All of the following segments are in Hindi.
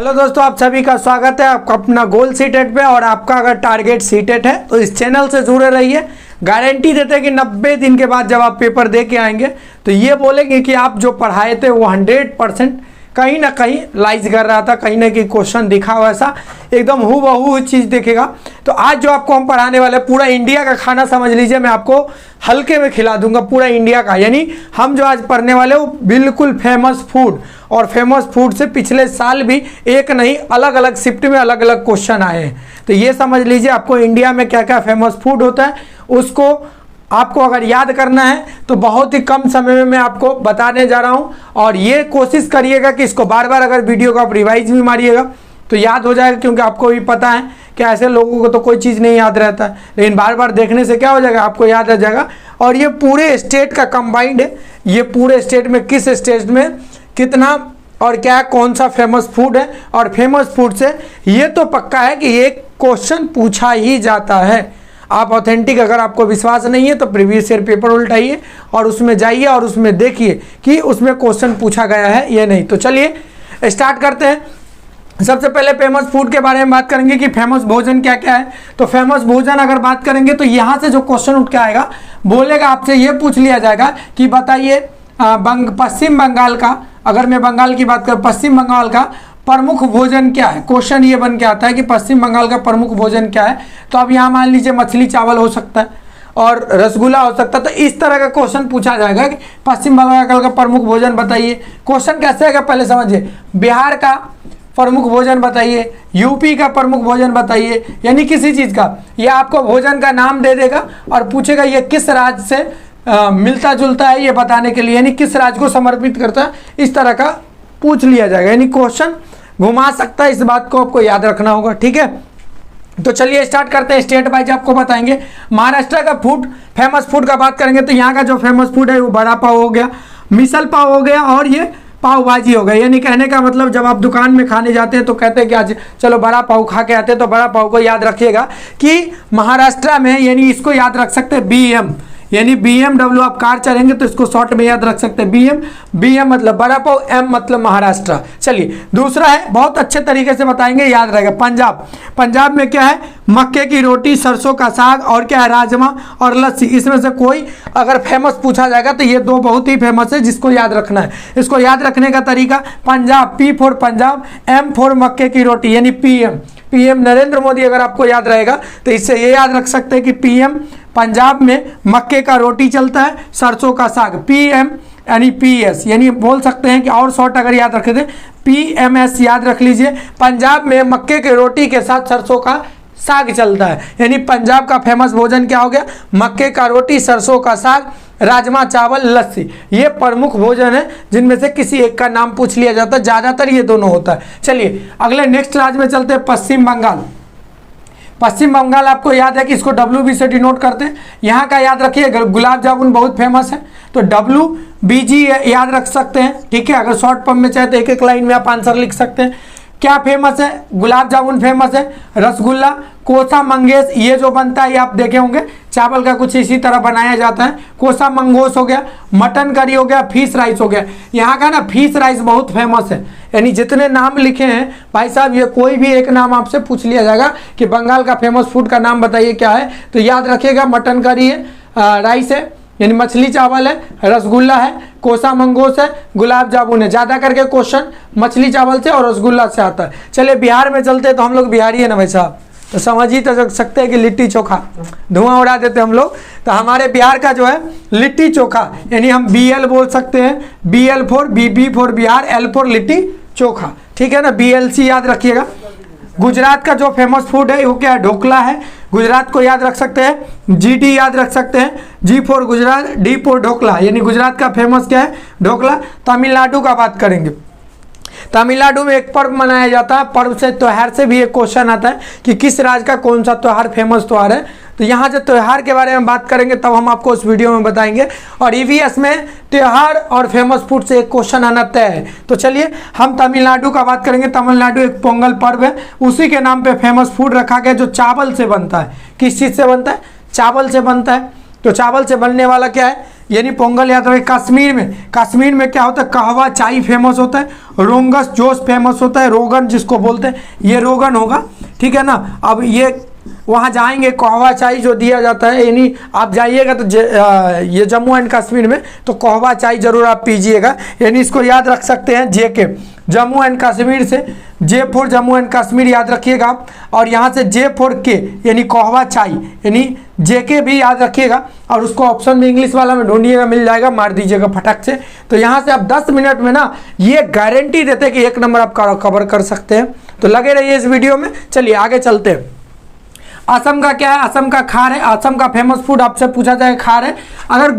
हेलो दोस्तों, आप सभी का स्वागत है आपका अपना गोल सीटेट पे। और आपका अगर टारगेट सीटेट है तो इस चैनल से जुड़े रहिए। गारंटी देते हैं कि 90 दिन के बाद जब आप पेपर दे के आएंगे तो ये बोलेंगे कि आप जो पढ़ाए थे वो 100% कहीं ना कहीं लाइज कर रहा था, कहीं ना कहीं क्वेश्चन दिखा वैसा एकदम हूबहू चीज़ दिखेगा। तो आज जो आपको हम पढ़ाने वाले पूरा इंडिया का खाना समझ लीजिए, मैं आपको हल्के में खिला दूंगा पूरा इंडिया का। यानी हम जो आज पढ़ने वाले वो बिल्कुल फेमस फूड, और फेमस फूड से पिछले साल भी एक नहीं अलग अलग शिफ्ट में अलग अलग क्वेश्चन आए हैं। तो ये समझ लीजिए आपको इंडिया में क्या क्या फेमस फूड होता है उसको आपको अगर याद करना है तो बहुत ही कम समय में मैं आपको बताने जा रहा हूँ। और ये कोशिश करिएगा कि इसको बार बार अगर वीडियो को आप रिवाइज भी मारिएगा तो याद हो जाएगा, क्योंकि आपको भी पता है कि ऐसे लोगों को तो कोई चीज़ नहीं याद रहता है, लेकिन बार बार देखने से क्या हो जाएगा, आपको याद आ जाएगा। और ये पूरे स्टेट का कंबाइंड है, ये पूरे स्टेट में किस स्टेट में कितना और क्या कौन सा फेमस फूड है। और फेमस फूड से ये तो पक्का है कि ये क्वेश्चन पूछा ही जाता है। आप ऑथेंटिक, अगर आपको विश्वास नहीं है तो प्रीवियस ईयर पेपर उल्टाइए और उसमें जाइए और उसमें देखिए कि उसमें क्वेश्चन पूछा गया है या नहीं। तो चलिए स्टार्ट करते हैं। सबसे पहले फेमस फूड के बारे में बात करेंगे कि फेमस भोजन क्या क्या है। तो फेमस भोजन अगर बात करेंगे तो यहाँ से जो क्वेश्चन उठ के आएगा, बोलेगा आपसे ये पूछ लिया जाएगा कि बताइए पश्चिम बंगाल का, अगर मैं बंगाल की बात करूँ, पश्चिम बंगाल का प्रमुख भोजन क्या है। क्वेश्चन ये बन के आता है कि पश्चिम बंगाल का प्रमुख भोजन क्या है। तो अब यहाँ मान लीजिए मछली चावल हो सकता है और रसगुल्ला हो सकता है। तो इस तरह का क्वेश्चन पूछा जाएगा कि पश्चिम बंगाल का प्रमुख भोजन बताइए। क्वेश्चन कैसे आएगा पहले समझिए। बिहार का प्रमुख भोजन बताइए, यूपी का प्रमुख भोजन बताइए, यानी किसी चीज़ का ये आपको भोजन का नाम दे देगा और पूछेगा ये किस राज्य से मिलता जुलता है ये बताने के लिए, यानी किस राज्य को समर्पित करता है, इस तरह का पूछ लिया जाएगा। यानी क्वेश्चन घुमा सकता है, इस बात को आपको याद रखना होगा, ठीक है। तो चलिए स्टार्ट करते हैं, स्टेट वाइज आपको बताएंगे। महाराष्ट्र का फूड, फेमस फूड का बात करेंगे तो यहाँ का जो फेमस फूड है वो बड़ा पाव हो गया, मिसल पाव हो गया और ये पाव भाजी हो गया। यानी कहने का मतलब जब आप दुकान में खाने जाते हैं तो कहते हैं कि आज चलो बड़ा पाव खा के आते हैं, तो बड़ा पाव को याद रखिएगा कि महाराष्ट्र में, यानी इसको याद रख सकते हैं BM, यानी BMW। आप कार चलेंगे तो इसको शॉर्ट में याद रख सकते हैं BM मतलब बड़ा पाव, M मतलब महाराष्ट्र। चलिए दूसरा है, बहुत अच्छे तरीके से बताएंगे, याद रहेगा। पंजाब में क्या है, मक्के की रोटी, सरसों का साग और क्या है, राजमा और लस्सी। इसमें से कोई अगर फेमस पूछा जाएगा तो ये दो बहुत ही फेमस है जिसको याद रखना है। इसको याद रखने का तरीका, Punjab, P for Punjab, M for मक्के की रोटी, यानी PM नरेंद्र मोदी अगर आपको याद रहेगा तो इससे ये याद रख सकते हैं कि PM पंजाब में मक्के का रोटी चलता है, सरसों का साग, PM यानी PS, यानी बोल सकते हैं कि और शॉर्ट अगर याद रखे थे PMS याद रख लीजिए। पंजाब में मक्के के रोटी के साथ सरसों का साग चलता है, यानी पंजाब का फेमस भोजन क्या हो गया, मक्के का रोटी, सरसों का साग, राजमा चावल, लस्सी। ये प्रमुख भोजन है जिनमें से किसी एक का नाम पूछ लिया जाता है, ज़्यादातर ये दोनों होता है। चलिए अगले नेक्स्ट राज्य में चलते हैं, पश्चिम बंगाल। पश्चिम बंगाल आपको याद है कि इसको WB से डिनोट करते हैं। यहाँ का याद रखिए, गुलाब जामुन बहुत फेमस है तो WBG याद रख सकते हैं, ठीक है। अगर शॉर्ट फॉर्म में चाहे तो एक एक लाइन में आप आंसर लिख सकते हैं। क्या फेमस है, गुलाब जामुन फेमस है, रसगुल्ला, कोसा मंगेश, ये जो बनता है ये आप देखे होंगे, चावल का कुछ इसी तरह बनाया जाता है। कोसा मंगोस हो गया, मटन करी हो गया, फिश राइस हो गया। यहाँ का ना फिश राइस बहुत फेमस है, यानी जितने नाम लिखे हैं भाई साहब, ये कोई भी एक नाम आपसे पूछ लिया जाएगा कि बंगाल का फेमस फूड का नाम बताइए क्या है, तो याद रखिएगा मटन करी है, राइस है यानी मछली चावल है, रसगुल्ला है, कोसा मंगोस है, गुलाब जामुन है। ज़्यादा करके क्वेश्चन मछली चावल से और रसगुल्ला से आता है। चलिए बिहार में चलते हैं, तो हम लोग बिहारी है ना भाई साहब, तो समझ ही तो सकते हैं कि लिट्टी चोखा, धुआं उड़ा देते हम लोग। तो हमारे बिहार का जो है लिट्टी चोखा, यानी हम BL बोल सकते हैं, BL for BB for Bihar, L for litti chokha, ठीक है ना, BLC याद रखिएगा। गुजरात का जो फेमस फूड है वो क्या है, ढोकला है, गुजरात को याद रख सकते हैं। GD याद रख सकते हैं, G for Gujarat, D for dhokla, यानी गुजरात का फेमस क्या है, ढोकला। तमिलनाडु का बात करेंगे, तमिलनाडु में एक पर्व मनाया जाता है, पर्व से त्योहार से भी एक क्वेश्चन आता है कि किस राज्य का कौन सा त्यौहार फेमस त्यौहार है। तो यहाँ से त्यौहार के बारे में बात करेंगे तब हम आपको उस वीडियो में बताएंगे। और EVS में त्यौहार और फेमस फूड से एक क्वेश्चन आना तय है। तो चलिए हम तमिलनाडु का बात करेंगे। तमिलनाडु एक पोंगल पर्व है, उसी के नाम पे फेमस फूड रखा गया जो चावल से बनता है। किस चीज़ से बनता है, चावल से बनता है। तो चावल से बनने वाला क्या है, यानी पोंगल याद रखें। कश्मीर में क्या होता है, कहवा चाय फेमस होता है, रोंगस जोश फेमस होता है, रोगन जिसको बोलते हैं ये रोगन होगा, ठीक है ना। अब ये वहाँ जाएंगे, कहवा चाय जो दिया जाता है, यानी आप जाइएगा तो ये जम्मू एंड कश्मीर में तो कहवा चाय जरूर आप पीजिएगा, यानी इसको याद रख सकते हैं JK, जम्मू एंड कश्मीर से J4 जम्मू एंड कश्मीर याद रखिएगा आप, और यहाँ से J4K यानी कहवा चाय यानी JK भी याद रखिएगा, और उसको ऑप्शन में इंग्लिश वाला में ढूंढिएगा, मिल जाएगा, मार दीजिएगा फटक से। तो यहाँ से आप 10 मिनट में ना ये गारंटी देते हैं कि 1 नंबर आप कवर कर सकते हैं। तो लगे रहिए इस वीडियो में। चलिए आगे चलते हैं। असम का क्या है, असम का खार है, असम का फेमस फूड आपसे पूछा जाए खार है। अगर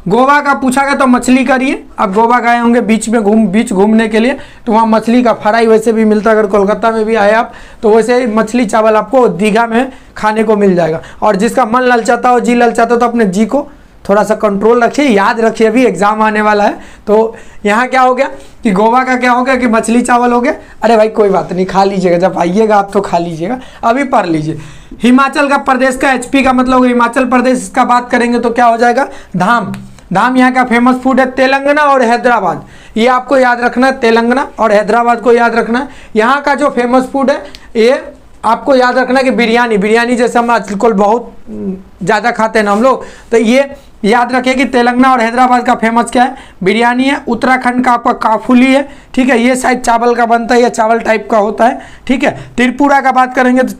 गोवा का पूछा गया तो मछली करिए। अब गोवा गए होंगे बीच घूमने के लिए, तो वहाँ मछली का फ्राई वैसे भी मिलता है। अगर कोलकाता में भी आए आप तो वैसे ही मछली चावल आपको दीघा में खाने को मिल जाएगा। और जिसका मन ललचाता हो, जी ललचाता हो, तो अपने जी को थोड़ा सा कंट्रोल रखिए, याद रखिए, अभी एग्जाम आने वाला है। तो यहाँ क्या हो गया कि गोवा का क्या हो गया कि मछली चावल हो गया। अरे भाई कोई बात नहीं, खा लीजिएगा, जब आइएगा आप तो खा लीजिएगा, अभी पढ़ लीजिए। हिमाचल का प्रदेश का HP का मतलब हिमाचल प्रदेश का बात करेंगे तो क्या हो जाएगा, धाम यहाँ का फेमस फूड है। तेलंगाना और हैदराबाद, ये आपको याद रखना है, तेलंगाना और हैदराबाद को याद रखना है। यहाँ का जो फेमस फूड है ये आपको याद रखना है कि बिरयानी जैसे हम आजकल बहुत ज़्यादा खाते हैं ना हम लोग, तो ये याद रखिए कि तेलंगाना और हैदराबाद का फेमस क्या है, बिरयानी है। उत्तराखंड का आपका काफुली है, ठीक है, ये शायद चावल का बनता है या चावल टाइप का होता है, ठीक है। त्रिपुरा का बात करेंगे तो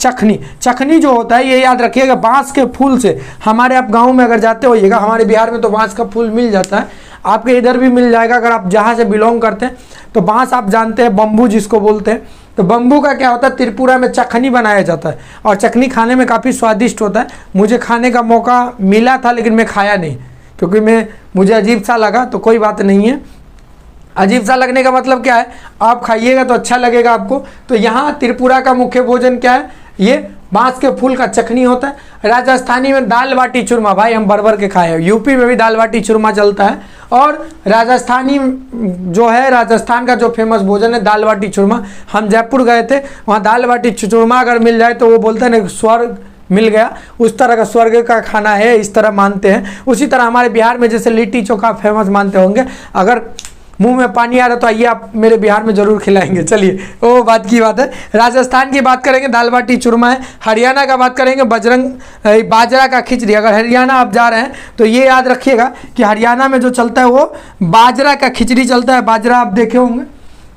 चखनी जो होता है, ये याद रखिएगा, बांस के फूल से। हमारे आप गाँव में अगर जाते होइएगा, हमारे बिहार में तो बांस का फूल मिल जाता है, आपके इधर भी मिल जाएगा अगर आप जहाँ से बिलोंग करते हैं। तो बांस आप जानते हैं, बम्बू जिसको बोलते हैं, तो बम्बू का क्या होता है, त्रिपुरा में चखनी बनाया जाता है, और चखनी खाने में काफ़ी स्वादिष्ट होता है। मुझे खाने का मौका मिला था लेकिन मैं खाया नहीं, क्योंकि मुझे अजीब सा लगा। तो कोई बात नहीं है, अजीब सा लगने का मतलब क्या है, आप खाइएगा तो अच्छा लगेगा आपको। तो यहाँ त्रिपुरा का मुख्य भोजन क्या है, ये बांस के फूल का चखनी होता है। राजस्थानी में दाल बाटी चूरमा, भाई हम भर के खाए हैं। यूपी में भी दाल बाटी चूरमा चलता है, और राजस्थानी जो है, राजस्थान का जो फेमस भोजन है दाल बाटी चूरमा। हम जयपुर गए थे, वहाँ दाल बाटी चूरमा अगर मिल जाए तो वो बोलते हैं ना स्वर्ग मिल गया, उस तरह का स्वर्ग का खाना है, इस तरह मानते हैं। उसी तरह हमारे बिहार में जैसे लिट्टी चोखा फेमस मानते होंगे। अगर मुंह में पानी आ रहा तो आइए, आप मेरे बिहार में जरूर खिलाएंगे। चलिए वो बात की बात है। राजस्थान की बात करेंगे दाल बाटी चूरमा है। हरियाणा का बात करेंगे बाजरा का खिचड़ी। अगर हरियाणा आप जा रहे हैं तो ये याद रखिएगा कि हरियाणा में जो चलता है वो बाजरा का खिचड़ी चलता है। बाजरा आप देखे होंगे,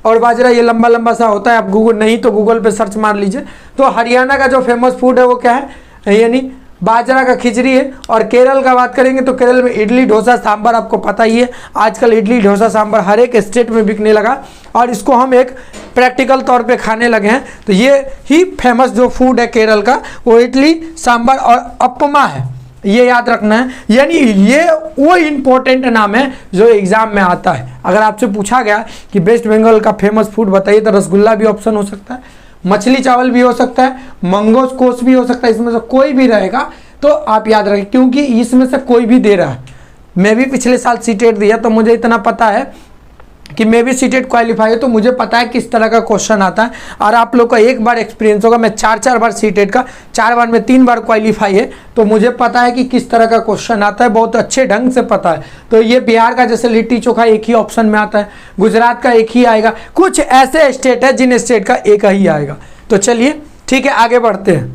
और बाजरा ये लंबा लंबा सा होता है, आप गूगल पे सर्च मार लीजिए। तो हरियाणा का जो फेमस फूड है वो क्या है, यानी बाजरा का खिचड़ी है। और केरल का बात करेंगे तो केरल में इडली डोसा सांभर, आपको पता ही है आजकल इडली डोसा सांभर हर एक स्टेट में बिकने लगा, और इसको हम एक प्रैक्टिकल तौर पे खाने लगे हैं। तो ये ही फेमस जो फूड है केरल का, वो इडली सांभर और अपमा है, ये याद रखना है। यानी ये वो इम्पोर्टेंट नाम है जो एग्जाम में आता है। अगर आपसे पूछा गया कि वेस्ट बंगाल का फेमस फूड बताइए, तो रसगुल्ला भी ऑप्शन हो सकता है, मछली चावल भी हो सकता है, मंगोस कोस भी हो सकता है, इसमें से कोई भी रहेगा तो आप याद रखें, क्योंकि इसमें से कोई भी दे रहा है। मैं भी पिछले साल सीटेट दिया तो मुझे इतना पता है कि मैं भी सीटेट क्वालिफाई है, तो मुझे पता है किस तरह का क्वेश्चन आता है। और आप लोग का एक बार एक्सपीरियंस होगा, मैं 4 बार सीटेट का, 4 बार में 3 बार क्वालिफाई है, तो मुझे पता है कि किस तरह का क्वेश्चन आता है, बहुत अच्छे ढंग से पता है। तो ये बिहार का जैसे लिट्टी चोखा एक ही ऑप्शन में आता है, गुजरात का एक ही आएगा, कुछ ऐसे स्टेट है जिन स्टेट का एक ही आएगा। तो चलिए ठीक है, आगे बढ़ते हैं।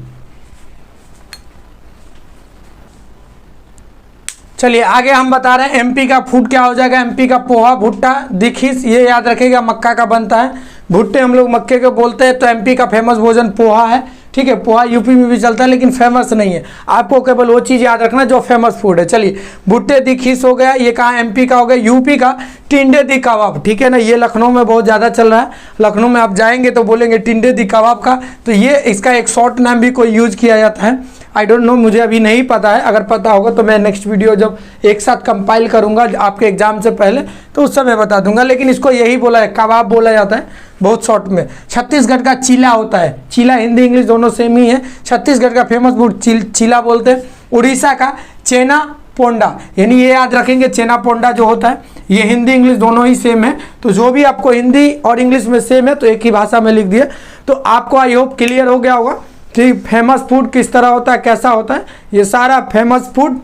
चलिए आगे हम बता रहे हैं MP का फूड क्या हो जाएगा। MP का पोहा, भुट्टा, दिखिस, ये याद रखिएगा, मक्का का बनता है। भुट्टे हम लोग मक्के के बोलते हैं। तो MP का फेमस भोजन पोहा है, ठीक है। पोहा यूपी में भी चलता है लेकिन फेमस नहीं है, आपको केवल वो चीज़ याद रखना जो फेमस फूड है। चलिए भुट्टे दी खीस हो गया, ये कहाँ MP का हो गया। यूपी का टिंडे दी कबाब, ठीक है ना, ये लखनऊ में बहुत ज़्यादा चल रहा है। लखनऊ में आप जाएंगे तो बोलेंगे टिंडे दी कबाब का, तो ये इसका एक शॉर्ट नाम भी कोई यूज किया जाता है। आई डोंट नो, मुझे अभी नहीं पता है, अगर पता होगा तो मैं नेक्स्ट वीडियो जब एक साथ कंपाइल करूंगा आपके एग्जाम से पहले तो उस समय बता दूंगा। लेकिन इसको यही बोला है, कबाब बोला जाता है बहुत शॉर्ट में। छत्तीसगढ़ का चीला होता है, चीला हिंदी इंग्लिश दोनों सेम ही है। छत्तीसगढ़ का फेमस फूड चीला बोलते हैं। उड़ीसा का चेना पोंडा, यानी ये याद रखेंगे, चेना पोंडा जो होता है ये हिंदी इंग्लिश दोनों ही सेम है। तो जो भी आपको हिंदी और इंग्लिश में सेम है तो एक ही भाषा में लिख दिए। तो आपको आई होप क्लियर हो गया होगा कि फेमस फूड किस तरह होता है, कैसा होता है। ये सारा फेमस फूड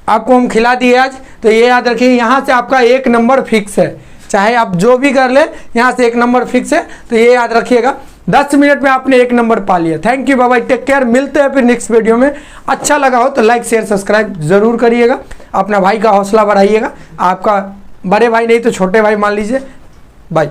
आपको हम खिला दिए आज। तो ये याद रखिए, यहाँ से आपका 1 नंबर फिक्स है, चाहे आप जो भी कर ले यहाँ से 1 नंबर फिक्स है। तो ये याद रखिएगा, 10 मिनट में आपने 1 नंबर पा लिया। Thank you, bye bye, take care. मिलते हैं फिर नेक्स्ट वीडियो में। अच्छा लगा हो तो लाइक शेयर सब्सक्राइब जरूर करिएगा, अपना भाई का हौसला बढ़ाइएगा, आपका बड़े भाई नहीं तो छोटे भाई मान लीजिए। बाय।